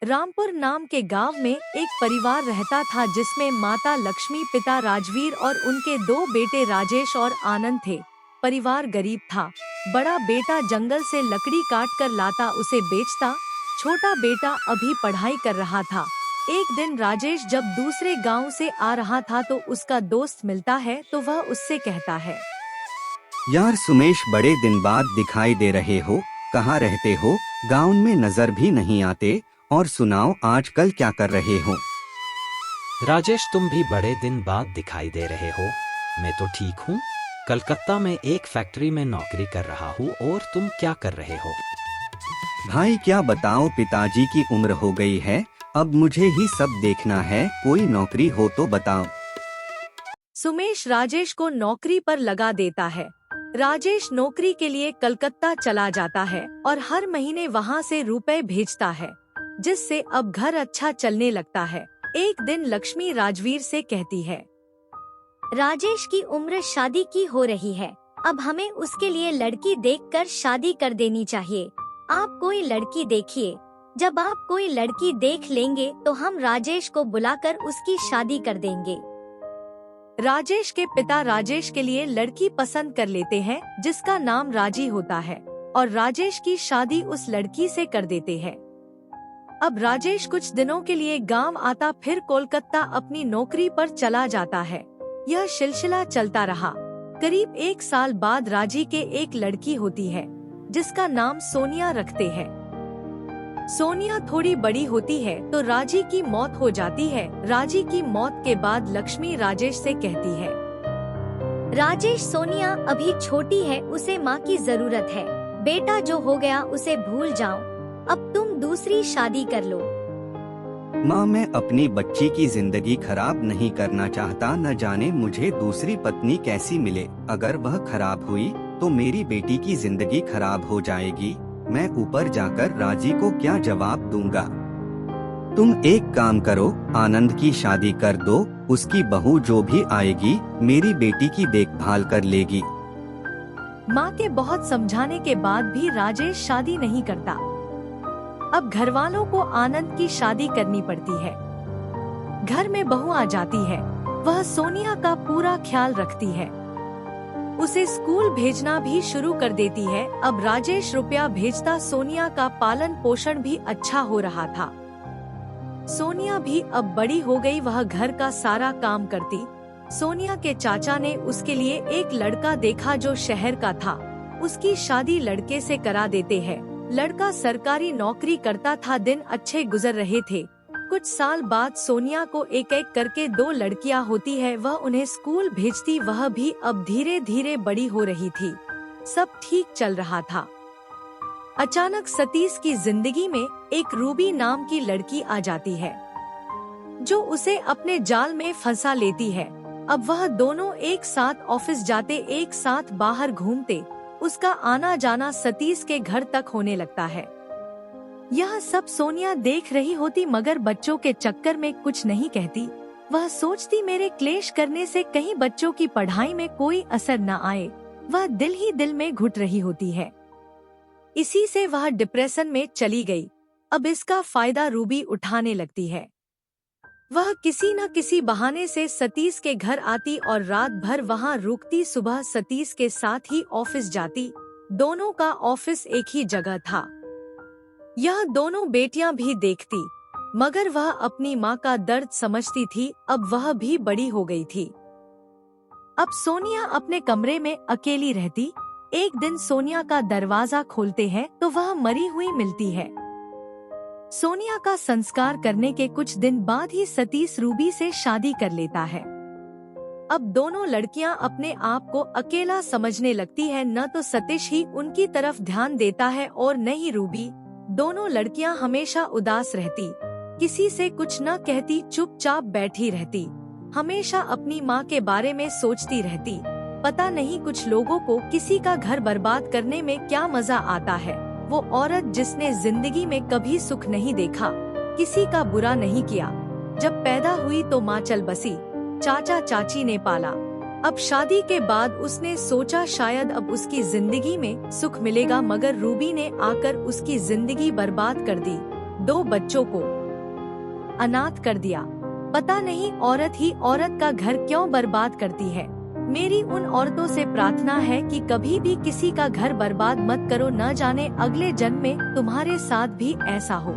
रामपुर नाम के गांव में एक परिवार रहता था जिसमें माता लक्ष्मी, पिता राजवीर और उनके दो बेटे राजेश और आनंद थे। परिवार गरीब था। बड़ा बेटा जंगल से लकड़ी काट कर लाता, उसे बेचता। छोटा बेटा अभी पढ़ाई कर रहा था। एक दिन राजेश जब दूसरे गांव से आ रहा था तो उसका दोस्त मिलता है तो वह उससे कहता है, यार सुमेश, बड़े दिन बाद दिखाई दे रहे हो। कहाँ रहते हो? गांव में नजर भी नहीं आते। और सुनाओ, आजकल क्या कर रहे हो? राजेश, तुम भी बड़े दिन बाद दिखाई दे रहे हो। मैं तो ठीक हूँ। कलकत्ता में एक फैक्ट्री में नौकरी कर रहा हूँ। और तुम क्या कर रहे हो? भाई क्या बताओ, पिताजी की उम्र हो गई है। अब मुझे ही सब देखना है। कोई नौकरी हो तो बताओ। सुमेश राजेश को नौकरी पर लगा देता है। राजेश नौकरी के लिए कलकत्ता चला जाता है और हर महीने वहाँ से रुपए भेजता है, जिससे अब घर अच्छा चलने लगता है। एक दिन लक्ष्मी राजवीर से कहती है, राजेश की उम्र शादी की हो रही है। अब हमें उसके लिए लड़की देखकर शादी कर देनी चाहिए। आप कोई लड़की देखिए। जब आप कोई लड़की देख लेंगे तो हम राजेश को बुलाकर उसकी शादी कर देंगे। राजेश के पिता राजेश के लिए लड़की पसंद कर लेते हैं जिसका नाम राजी होता है और राजेश की शादी उस लड़की से कर देते हैं। अब राजेश कुछ दिनों के लिए गांव आता, फिर कोलकाता अपनी नौकरी पर चला जाता है। यह सिलसिला चलता रहा। करीब 1 साल बाद राजी के एक लड़की होती है जिसका नाम सोनिया रखते हैं। सोनिया थोड़ी बड़ी होती है तो राजी की मौत हो जाती है। राजी की मौत के बाद लक्ष्मी राजेश से कहती है, राजेश, सोनिया अभी छोटी है, उसे माँ की जरूरत है। बेटा जो हो गया उसे भूल जाओ। अब तुम दूसरी शादी कर लो। माँ, मैं अपनी बच्ची की जिंदगी खराब नहीं करना चाहता। न जाने मुझे दूसरी पत्नी कैसी मिले। अगर वह खराब हुई तो मेरी बेटी की जिंदगी खराब हो जाएगी। मैं ऊपर जाकर राजी को क्या जवाब दूंगा? तुम एक काम करो, आनंद की शादी कर दो। उसकी बहू जो भी आएगी मेरी बेटी की देखभाल कर लेगी। माँ के बहुत समझाने के बाद भी राजेश शादी नहीं करता। अब घर वालों को आनंद की शादी करनी पड़ती है। घर में बहू आ जाती है। वह सोनिया का पूरा ख्याल रखती है, उसे स्कूल भेजना भी शुरू कर देती है। अब राजेश रुपया भेजता, सोनिया का पालन पोषण भी अच्छा हो रहा था। सोनिया भी अब बड़ी हो गई, वह घर का सारा काम करती। सोनिया के चाचा ने उसके लिए एक लड़का देखा जो शहर का था। उसकी शादी लड़के से करा देते हैं। लड़का सरकारी नौकरी करता था। दिन अच्छे गुजर रहे थे। कुछ साल बाद सोनिया को एक एक करके 2 लड़कियां होती है। वह उन्हें स्कूल भेजती। वह भी अब धीरे धीरे बड़ी हो रही थी। सब ठीक चल रहा था। अचानक सतीश की जिंदगी में एक रूबी नाम की लड़की आ जाती है जो उसे अपने जाल में फंसा लेती है। अब वह दोनों एक साथ ऑफिस जाते, एक साथ बाहर घूमते। उसका आना जाना सतीश के घर तक होने लगता है। यह सब सोनिया देख रही होती मगर बच्चों के चक्कर में कुछ नहीं कहती। वह सोचती मेरे क्लेश करने से कहीं बच्चों की पढ़ाई में कोई असर न आए। वह दिल ही दिल में घुट रही होती है। इसी से वह डिप्रेशन में चली गई। अब इसका फायदा रूबी उठाने लगती है। वह किसी न किसी बहाने से सतीश के घर आती और रात भर वहां रुकती। सुबह सतीश के साथ ही ऑफिस जाती। दोनों का ऑफिस एक ही जगह था। यह दोनों बेटियां भी देखती मगर वह अपनी माँ का दर्द समझती थी। अब वह भी बड़ी हो गई थी। अब सोनिया अपने कमरे में अकेली रहती। एक दिन सोनिया का दरवाजा खोलते हैं तो वह मरी हुई मिलती है। सोनिया का संस्कार करने के कुछ दिन बाद ही सतीश रूबी से शादी कर लेता है। अब दोनों लड़कियां अपने आप को अकेला समझने लगती है। न तो सतीश ही उनकी तरफ ध्यान देता है और न ही रूबी। दोनों लड़कियां हमेशा उदास रहती, किसी से कुछ न कहती, चुपचाप बैठी रहती। हमेशा अपनी माँ के बारे में सोचती रहती। पता नहीं कुछ लोगों को किसी का घर बर्बाद करने में क्या मजा आता है। वो औरत जिसने जिंदगी में कभी सुख नहीं देखा, किसी का बुरा नहीं किया। जब पैदा हुई तो माँ चल बसी, चाचा चाची ने पाला। अब शादी के बाद उसने सोचा शायद अब उसकी जिंदगी में सुख मिलेगा मगर रूबी ने आकर उसकी जिंदगी बर्बाद कर दी। 2 बच्चों को अनाथ कर दिया। पता नहीं औरत ही औरत का घर क्यों बर्बाद करती है। मेरी उन औरतों से प्रार्थना है कि कभी भी किसी का घर बर्बाद मत करो, न जाने अगले जन्म में तुम्हारे साथ भी ऐसा हो।